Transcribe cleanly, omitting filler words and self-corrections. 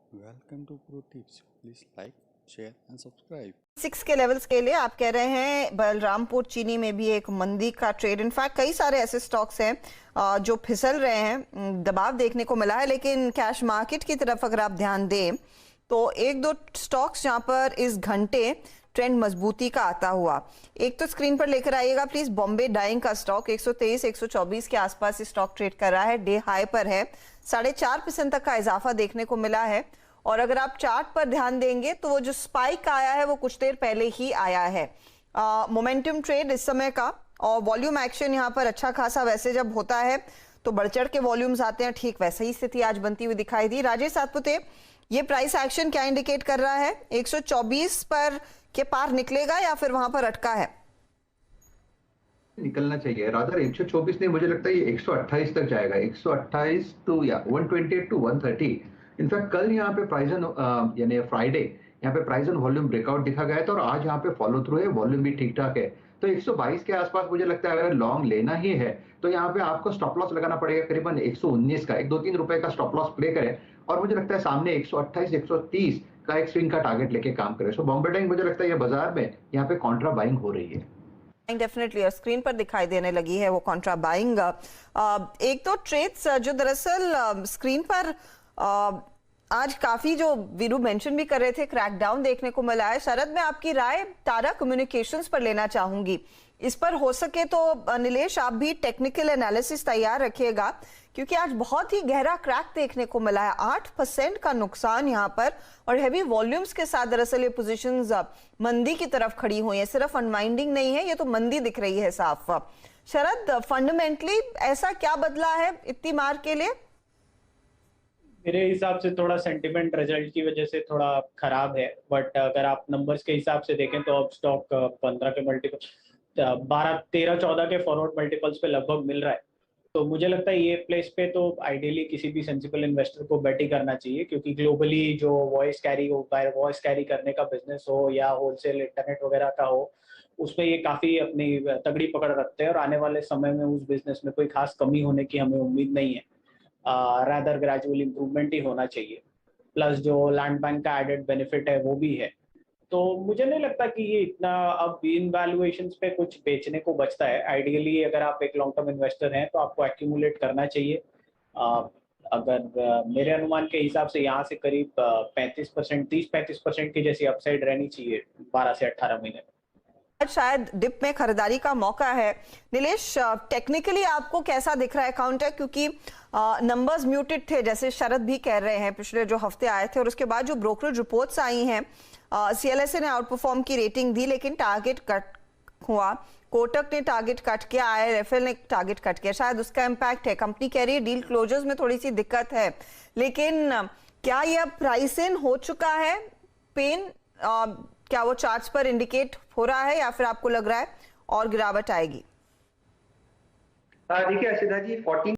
Welcome to Pro Tips. Please like, share and subscribe. 6 के levels के लिए आप कह रहे हैं बलरामपुर चीनी में भी एक मंदी का ट्रेड। इनफैक्ट कई सारे ऐसे स्टॉक्स हैं जो फिसल रहे हैं, दबाव देखने को मिला है। लेकिन कैश मार्केट की तरफ अगर आप ध्यान दें तो एक दो स्टॉक्स जहां पर इस घंटे ट्रेंड मजबूती का आता हुआ, एक तो स्क्रीन पर लेकर आइएगा प्लीज। बॉम्बे डाइंग का स्टॉक 123 124 के आसपास स्टॉक ट्रेड कर रहा है, डे हाई पर है, 4.5% तक का इजाफा देखने को मिला है। और अगर आप चार्ट पर ध्यान देंगे तो वो जो स्पाइक आया है वो कुछ देर पहले ही आया है। मोमेंटम ट्रेड इस समय का, और वॉल्यूम एक्शन यहाँ पर अच्छा खासा वैसे जब होता है तो बढ़ चढ़ के वॉल्यूम्स आते हैं, ठीक वैसे ही स्थिति आज बनती हुई दिखाई दी। राजेश सातपुते, ये प्राइस एक्शन क्या इंडिकेट कर रहा है? 124 पर के पार निकलेगा या फिर वहां पर अटका है? निकलना चाहिए रादर। 124 नहीं, मुझे लगता है ये 128 तक जाएगा। 128 टू या 128 टू 130। इनफैक्ट कल यहाँ पे प्राइस यानी फ्राइडे यहाँ पे प्राइस एंड वॉल्यूम ब्रेकआउट दिखा गया था और आज यहाँ पे फॉलो थ्रू है, वॉल्यूम भी ठीक ठाक है। तो 122 के आसपास मुझे लगता है अगर लॉन्ग लेना ही है तो यहाँ पे आपको स्टॉप लॉस लगाना पड़ेगा करीबन 119 का। 1-2-3 रुपए का स्टॉप लॉस प्ले करें और मुझे लगता है सामने 128 130 का एक स्विंग का टारगेट लेके काम करें। सो बॉम्बे डाइंग मुझे लगता है ये बाजार में यहाँ पे कॉन्ट्रा बाइंग हो रही है। डेफिनेटली, और स्क्रीन पर दिखाई देने लगी है वो कॉन्ट्रा बाइंग। एक तो ट्रेड्स जो दरअसल स्क्रीन पर आज काफी, जो वीरू मेंशन भी कर रहे थे, क्रैकडाउन देखने को मिला है। शरद, मैं आपकी राय टाटा कम्युनिकेशंस पर लेना चाहूंगी। इस पर हो सके तो नीलेश आप भी टेक्निकल एनालिसिस तैयार रखिएगा, क्योंकि आज बहुत ही गहरा क्रैक देखने को मिला है। 8% का नुकसान यहाँ पर, और हैवी वॉल्यूम्स के साथ दरअसल ये पोजीशंस मंदी की तरफ खड़ी हुई है। सिर्फ अनवाइंडिंग नहीं है, ये तो मंदी दिख रही है साफ। शरद, फंडामेंटली ऐसा क्या बदला है इतनी मार के लिए? मेरे हिसाब से थोड़ा सेंटिमेंट रिजल्ट की वजह से थोड़ा खराब है, बट अगर आप नंबर्स के हिसाब से देखें तो अब स्टॉक 15 के मल्टीपल, 12 13 14 के फॉरवर्ड मल्टीपल्स पे लगभग मिल रहा है। तो मुझे लगता है ये प्लेस पे तो आइडियली किसी भी सेंसिबल इन्वेस्टर को बेट ही करना चाहिए, क्योंकि ग्लोबली जो वॉइस कैरी करने का बिजनेस हो या होलसेल इंटरनेट वगैरह का हो, उसमें ये काफी अपनी तगड़ी पकड़ रखते हैं और आने वाले समय में उस बिजनेस में कोई खास कमी होने की हमें उम्मीद नहीं है। रादर ग्रेजुअल इम्प्रूवमेंट ही होना चाहिए। प्लस जो लैंड बैंक का एडेड बेनिफिट है वो भी है। तो मुझे नहीं लगता कि ये इतना अब इन वैल्यूएशंस पे कुछ बेचने को बचता है। आइडियली अगर आप एक लॉन्ग टर्म इन्वेस्टर हैं तो आपको एक्यूमुलेट करना चाहिए। अगर मेरे अनुमान के हिसाब से यहाँ से करीब 35%, 30-35% की जैसी अपसाइड रहनी चाहिए 12 से 18 महीने में। शायद डिप में खरीदारी का मौका है। नीलेश, टेक्निकली आपको कैसा दिख रहा है काउंटर? क्योंकि नंबर्स म्यूटेड थे, जैसे शरद भी कह रहे हैं, पिछले जो हफ्ते आए थे, और उसके बाद जो ब्रोकरेज रिपोर्ट्स आई हैं, सीएलएसए ने आउट परफॉर्म की रेटिंग दी, लेकिन टारगेट कट हुआ। कोटक ने टारगेट कट किया, आईआरएफएल ने टारगेट कट किया, शायद उसका इम्पैक्ट है। कंपनी कह रही है डील क्लोजर्स में थोड़ी सी दिक्कत है, लेकिन क्या यह प्राइस इन हो चुका है पेन? क्या वो चार्ट्स पर इंडिकेट हो रहा है या फिर आपको लग रहा है और गिरावट आएगी? देखिए अशिता जी, 14